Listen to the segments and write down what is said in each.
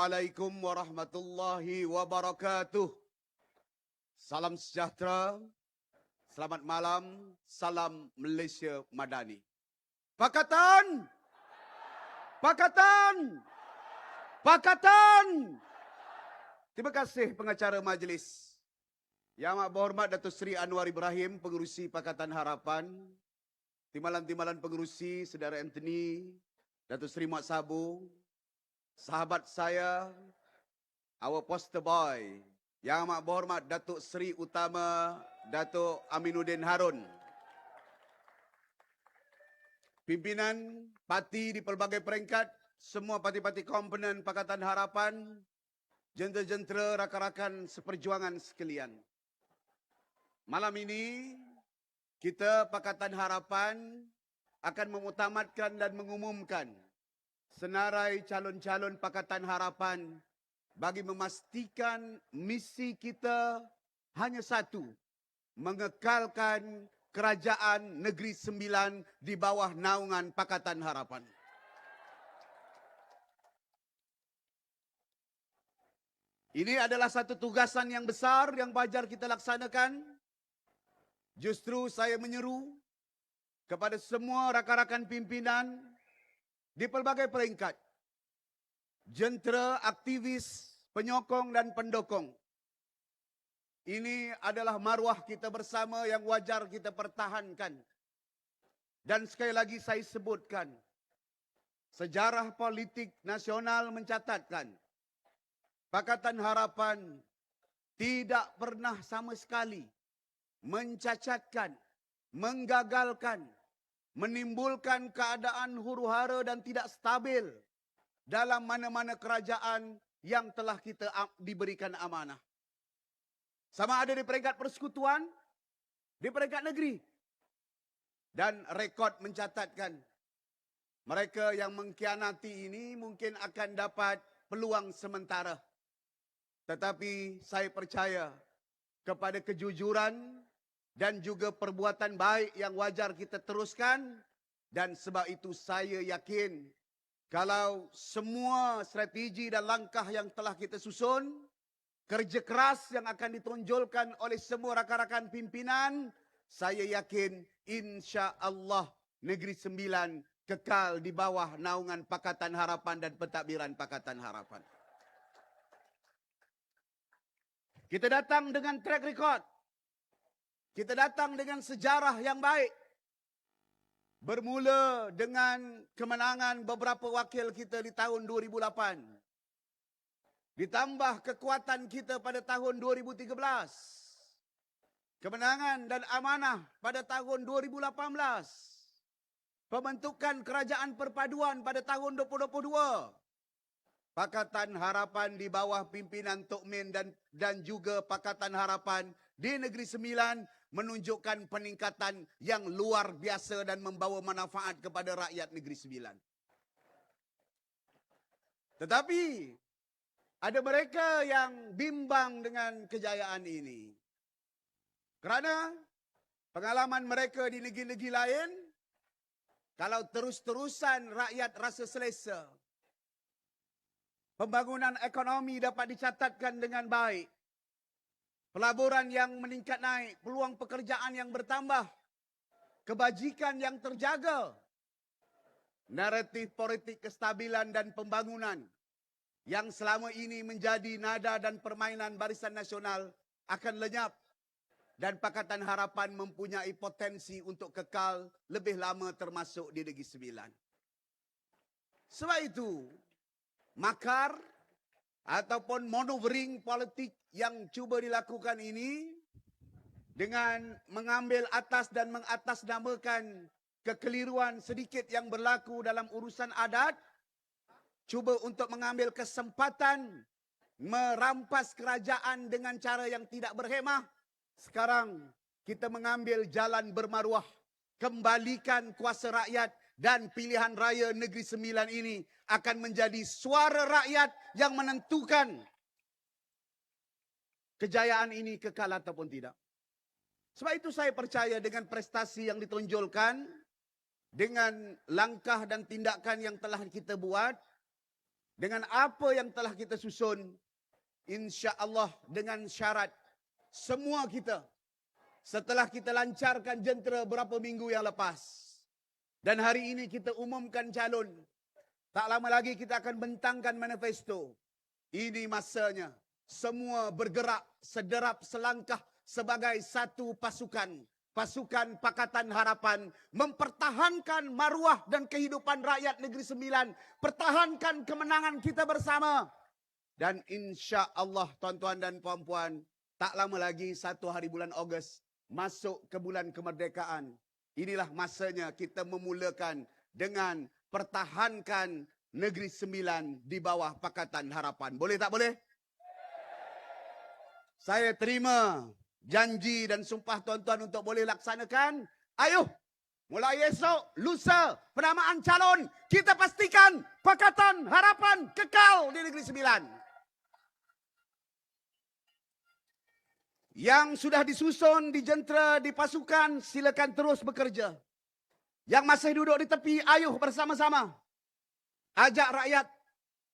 Assalamualaikum warahmatullahi wabarakatuh. Salam sejahtera, selamat malam, salam Malaysia Madani. Pakatan! Pakatan! Pakatan! Terima kasih pengacara majlis. Yang amat berhormat Datuk Seri Anwar Ibrahim, Pengerusi Pakatan Harapan, timbalan-timbalan pengerusi, Saudara Anthony, Datuk Seri Muhammad Sabu, sahabat saya, our poster boy, yang amat berhormat Datuk Seri Utama Datuk Aminuddin Harun. Pimpinan parti di pelbagai peringkat, semua parti-parti komponen Pakatan Harapan, jentera-jentera rakan-rakan seperjuangan sekalian. Malam ini, kita Pakatan Harapan akan memutamatkan dan mengumumkan senarai calon-calon Pakatan Harapan bagi memastikan misi kita hanya satu, mengekalkan Kerajaan Negeri Sembilan di bawah naungan Pakatan Harapan. Ini adalah satu tugasan yang besar yang wajar kita laksanakan. Justru saya menyeru kepada semua rakan-rakan pimpinan di pelbagai peringkat, jentera, aktivis, penyokong dan pendukung. Ini adalah maruah kita bersama yang wajar kita pertahankan. Dan sekali lagi saya sebutkan, sejarah politik nasional mencatatkan, Pakatan Harapan tidak pernah sama sekali mencacatkan, menggagalkan, menimbulkan keadaan huru-hara dan tidak stabil dalam mana-mana kerajaan yang telah kita diberikan amanah. Sama ada di peringkat persekutuan, di peringkat negeri. Dan rekod mencatatkan, mereka yang mengkhianati ini mungkin akan dapat peluang sementara. Tetapi saya percaya kepada kejujuran dan juga perbuatan baik yang wajar kita teruskan. Dan sebab itu saya yakin kalau semua strategi dan langkah yang telah kita susun, kerja keras yang akan ditonjolkan oleh semua rakan-rakan pimpinan, saya yakin insya-Allah Negeri Sembilan kekal di bawah naungan Pakatan Harapan dan pentadbiran Pakatan Harapan. Kita datang dengan track record. Kita datang dengan sejarah yang baik. Bermula dengan kemenangan beberapa wakil kita di tahun 2008. Ditambah kekuatan kita pada tahun 2013. Kemenangan dan amanah pada tahun 2018. Pembentukan Kerajaan Perpaduan pada tahun 2022. Pakatan Harapan di bawah pimpinan Tok Min dan juga Pakatan Harapan di Negeri Sembilan menunjukkan peningkatan yang luar biasa dan membawa manfaat kepada rakyat Negeri Sembilan. Tetapi ada mereka yang bimbang dengan kejayaan ini. Kerana pengalaman mereka di negeri-negeri lain, kalau terus-terusan rakyat rasa selesa, pembangunan ekonomi dapat dicatatkan dengan baik, pelaburan yang meningkat naik, peluang pekerjaan yang bertambah, kebajikan yang terjaga, naratif politik kestabilan dan pembangunan yang selama ini menjadi nada dan permainan Barisan Nasional akan lenyap dan Pakatan Harapan mempunyai potensi untuk kekal lebih lama termasuk di Negeri Sembilan. Sebab itu, makar ataupun maneuvering politik yang cuba dilakukan ini dengan mengambil atas dan mengatasnamakan kekeliruan sedikit yang berlaku dalam urusan adat, cuba untuk mengambil kesempatan merampas kerajaan dengan cara yang tidak berhemah. Sekarang kita mengambil jalan bermaruah, kembalikan kuasa rakyat dan pilihan raya Negeri Sembilan ini akan menjadi suara rakyat yang menentukan kejayaan ini kekal ataupun tidak. Sebab itu saya percaya dengan prestasi yang ditonjolkan, dengan langkah dan tindakan yang telah kita buat, dengan apa yang telah kita susun, insya-Allah dengan syarat semua kita setelah kita lancarkan jentera berapa minggu yang lepas dan hari ini kita umumkan calon, tak lama lagi kita akan bentangkan manifesto. Ini masanya semua bergerak sederap selangkah sebagai satu pasukan. Pasukan Pakatan Harapan mempertahankan maruah dan kehidupan rakyat Negeri Sembilan. Pertahankan kemenangan kita bersama. Dan insya Allah tuan-tuan dan puan-puan, tak lama lagi 1 hari bulan Ogos masuk ke bulan kemerdekaan. Inilah masanya kita memulakan dengan pertahankan Negeri Sembilan di bawah Pakatan Harapan. Boleh tak boleh? Saya terima janji dan sumpah tuan-tuan untuk boleh laksanakan. Ayuh, mulai esok, lusa, penamaan calon, kita pastikan Pakatan Harapan kekal di Negeri Sembilan. Yang sudah disusun, dijentera, di pasukan, silakan terus bekerja. Yang masih duduk di tepi, ayuh bersama-sama. Ajak rakyat,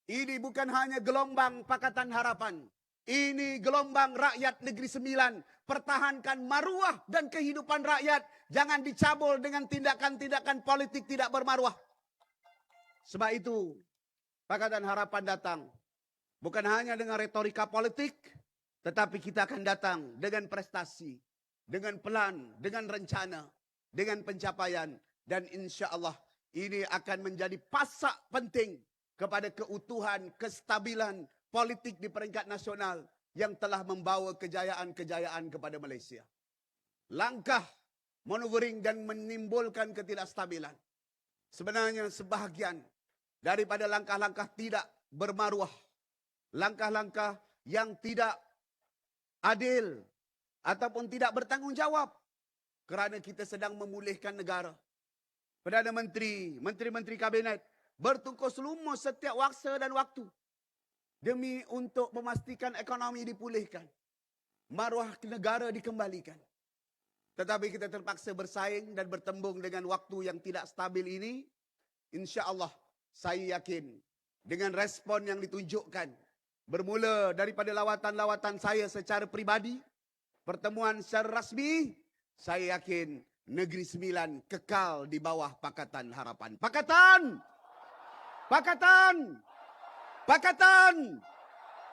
ini bukan hanya gelombang Pakatan Harapan. Ini gelombang rakyat Negeri Sembilan. Pertahankan maruah dan kehidupan rakyat. Jangan dicabul dengan tindakan-tindakan politik tidak bermaruah. Sebab itu, Pakatan Harapan datang. Bukan hanya dengan retorika politik, tetapi kita akan datang dengan prestasi, dengan pelan, dengan rencana, dengan pencapaian. Dan insya Allah ini akan menjadi pasak penting kepada keutuhan, kestabilan politik di peringkat nasional yang telah membawa kejayaan-kejayaan kepada Malaysia. Langkah maneuvering dan menimbulkan ketidakstabilan sebenarnya sebahagian daripada langkah-langkah tidak bermaruah, langkah-langkah yang tidak adil ataupun tidak bertanggungjawab kerana kita sedang memulihkan negara. Perdana Menteri, menteri-menteri kabinet bertungkus lumus setiap waksa dan waktu demi untuk memastikan ekonomi dipulihkan, maruah negara dikembalikan. Tetapi kita terpaksa bersaing dan bertembung dengan waktu yang tidak stabil ini. Insya Allah saya yakin dengan respon yang ditunjukkan, bermula daripada lawatan-lawatan saya secara peribadi, pertemuan secara rasmi, saya yakin Negeri Sembilan kekal di bawah Pakatan Harapan. Pakatan! Pakatan! Pakatan!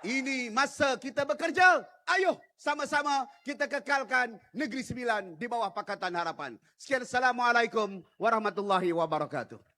Ini masa kita bekerja. Ayuh sama-sama kita kekalkan Negeri Sembilan di bawah Pakatan Harapan. Sekian, Assalamualaikum warahmatullahi wabarakatuh.